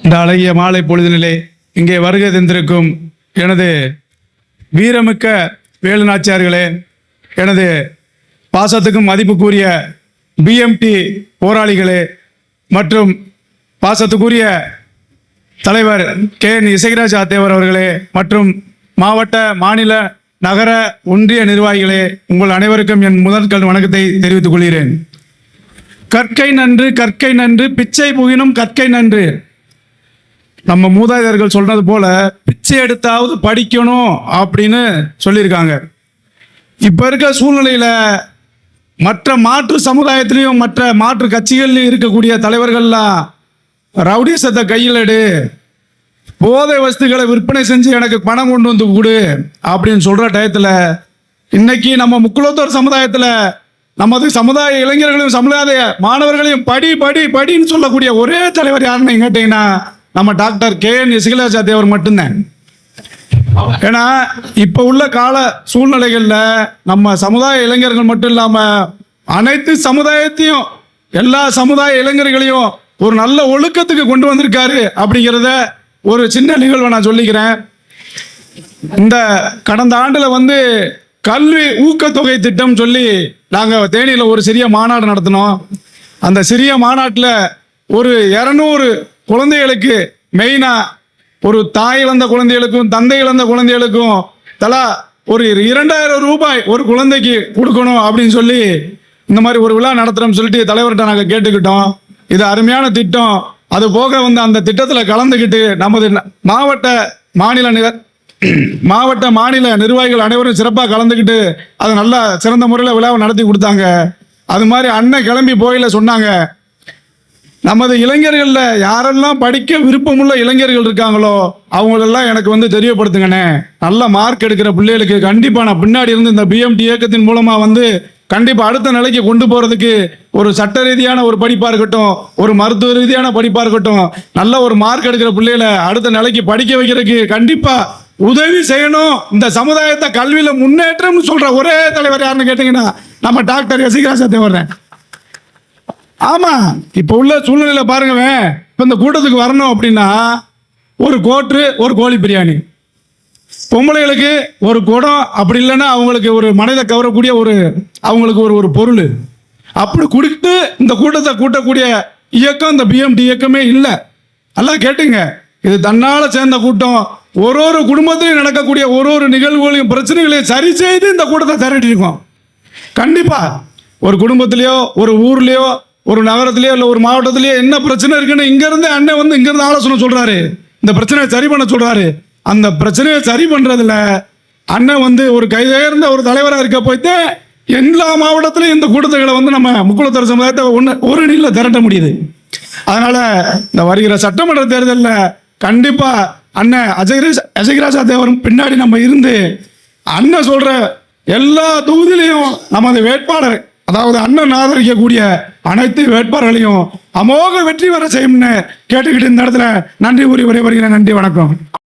இந்த அழகிய மாலை பொழுதினிலே இங்கே வருகை தந்திருக்கும் எனது வீரமிக்க வேலு நாச்சியார்களே, எனது பாசத்துக்கும் மதிப்புக்குரிய பிஎம்டி போராளிகளே மற்றும் பாசத்துக்குரிய தலைவர் KN இசைராஜ் தேவர் அவர்களே மற்றும் மாவட்ட, மாநில, நகர, ஒன்றிய நிர்வாகிகளே, உங்கள் அனைவருக்கும் என் முதற்கண் வணக்கத்தை தெரிவித்துக் கொள்கிறேன். கற்கை நன்று, கற்கை நன்று, பிச்சை புகினும் கற்கை நன்று. நம்ம மூதாதையர்கள் சொல்றது போல பிச்சை எடுத்தாவது படிக்கணும் அப்படின்னு சொல்லியிருக்காங்க. இப்ப இருக்க சூழ்நிலையில மற்ற மாற்று சமுதாயத்திலையும் மற்ற மாற்று கட்சிகள்லையும் இருக்கக்கூடிய தலைவர்கள்லாம் ரவுடிசத்தை கையில் எடு, போதை வஸ்துக்களை விற்பனை செஞ்சு எனக்கு பணம் கொண்டு வந்து கொடு அப்படின்னு சொல்ற டயத்துல இன்னைக்கு நம்ம முக்குலத்தோர் சமுதாயத்துல நமது சமுதாய இளைஞர்களையும் சமுதாய மாணவர்களையும் படி படி படின்னு சொல்லக்கூடிய ஒரே தலைவர் யாருன்னு கேட்டீங்கன்னா நம்ம டாக்டர் KN இசைராஜ் தேவர் மட்டும்தான். ஏன்னா இப்ப உள்ள கால சூழ்நிலைகள்ல நம்ம சமுதாய இளைஞர்கள் மட்டும் இல்லாம அனைத்து சமுதாயத்தையும், எல்லா சமுதாய இளைஞர்களையும் ஒரு நல்ல ஒழுக்கத்துக்கு கொண்டு வந்திருக்காரு அப்படிங்கிறத ஒரு சின்ன நிகழ்வை நான் சொல்லிக்கிறேன். இந்த கடந்த ஆண்டுல கல்வி ஊக்கத்தொகை திட்டம் சொல்லி நாங்கள் தேனியில் ஒரு சிறிய மாநாடு நடத்தினோம். அந்த சிறிய மாநாட்டில் ஒரு 200 குழந்தைகளுக்கு, மெயினாக ஒரு தாய் இழந்த குழந்தைகளுக்கும் தந்தை இழந்த குழந்தைகளுக்கும் தலா ஒரு 2000 ரூபாய் ஒரு குழந்தைக்கு கொடுக்கணும் அப்படின்னு சொல்லி இந்த மாதிரி ஒரு விழா நடத்துகிறோம்னு சொல்லிட்டு தலைவர்கிட்ட நாங்கள் கேட்டுக்கிட்டோம். இது அருமையான திட்டம். அது போக அந்த திட்டத்தில் கலந்துக்கிட்டு நமது மாவட்ட மாநில நிர்வாகிகள் அனைவரும் சிறப்பாக கலந்துக்கிட்டு அது நல்லா சிறந்த முறையில் விழாவை நடத்தி கொடுத்தாங்க. அது மாதிரி அண்ணன் கிளம்பி போயில சொன்னாங்க, நமது இளைஞர்களில் யாரெல்லாம் படிக்க விருப்பமுள்ள இளைஞர்கள் இருக்காங்களோ அவங்களெல்லாம் எனக்கு தெரியப்படுத்துங்கண்ணே. நல்ல மார்க் எடுக்கிற பிள்ளைகளுக்கு கண்டிப்பாக நான் பின்னாடி இருந்து இந்த பிஎம்டி இயக்கத்தின் மூலமாக கண்டிப்பாக அடுத்த நிலைக்கு கொண்டு போகிறதுக்கு ஒரு சட்ட ரீதியான ஒரு படிப்பாக இருக்கட்டும், ஒரு மருத்துவ ரீதியான படிப்பாக இருக்கட்டும், நல்ல ஒரு மார்க் எடுக்கிற பிள்ளைகளை அடுத்த நிலைக்கு படிக்க வைக்கிறதுக்கு கண்டிப்பாக உதவி செய்யணும். இந்த சமுதாயத்தை கல்வியில முன்னேற்றம் சொல்ற ஒரே தலைவர் யாருன்னு கேட்டீங்கன்னா நம்ம டாக்டர் இசைராஜ் தேவர். ஆமா, இப்ப உள்ள சூழ்நிலையில பாருங்க, இப்ப இந்த கூட்டத்துக்கு வரணும் அப்படின்னா ஒரு கோட்ரு, ஒரு கோழி பிரியாணி, பொம்பளைகளுக்கு ஒரு குடம், அப்படி இல்லைன்னா அவங்களுக்கு ஒரு மனதை கவரக்கூடிய அவங்களுக்கு ஒரு பொருள் அப்படி கொடுத்து இந்த கூட்டத்தை கூட்டக்கூடிய இயக்கம் இந்த பிஎம்டி இயக்கமே இல்லை. நல்லா கேட்டுங்க, இது தன்னால சேர்ந்த கூட்டம். ஒரு குடும்பத்திலையும் நடக்கக்கூடிய ஒரு நிகழ்வுகளையும் பிரச்சனைகளையும் சரி செய்து இந்த கூட்டத்தை திரட்டி இருக்கோம். கண்டிப்பா ஒரு குடும்பத்திலேயோ, ஒரு ஊர்லயோ, ஒரு நகரத்திலேயோ, இல்லை ஒரு மாவட்டத்திலேயோ என்ன பிரச்சனை இருக்குன்னு இங்கிருந்து அண்ணன் இங்கிருந்து ஆலோசனை சொல்றாரு, இந்த பிரச்சனையை சரி பண்ண சொல்றாரு. அந்த பிரச்சனையை சரி பண்றதுல அண்ணன் ஒரு கைதேர்ந்த ஒரு தலைவராக இருக்க போய்த்து எல்லா மாவட்டத்திலையும் இந்த கூட்டத்துகளை நம்ம முக்குலத்தோர் சமுதாயத்தை ஒரு நீள திரட்ட முடியுது. அதனால இந்த வருகிற சட்டமன்ற தேர்தலில் கண்டிப்பா அண்ணன் இசைராஜ் தேவரும் பின்னாடி நம்ம இருந்து அண்ணன் சொல்ற எல்லா தொகுதியிலையும் நமது வேட்பாளர், அதாவது அண்ணன் ஆதரிக்கக்கூடிய அனைத்து வேட்பாளர்களையும் அமோக வெற்றி வர செய்யும்னு கேட்டுக்கிட்டு இந்த இடத்துல நன்றி கூறி வருகிறேன். நன்றி, வணக்கம்.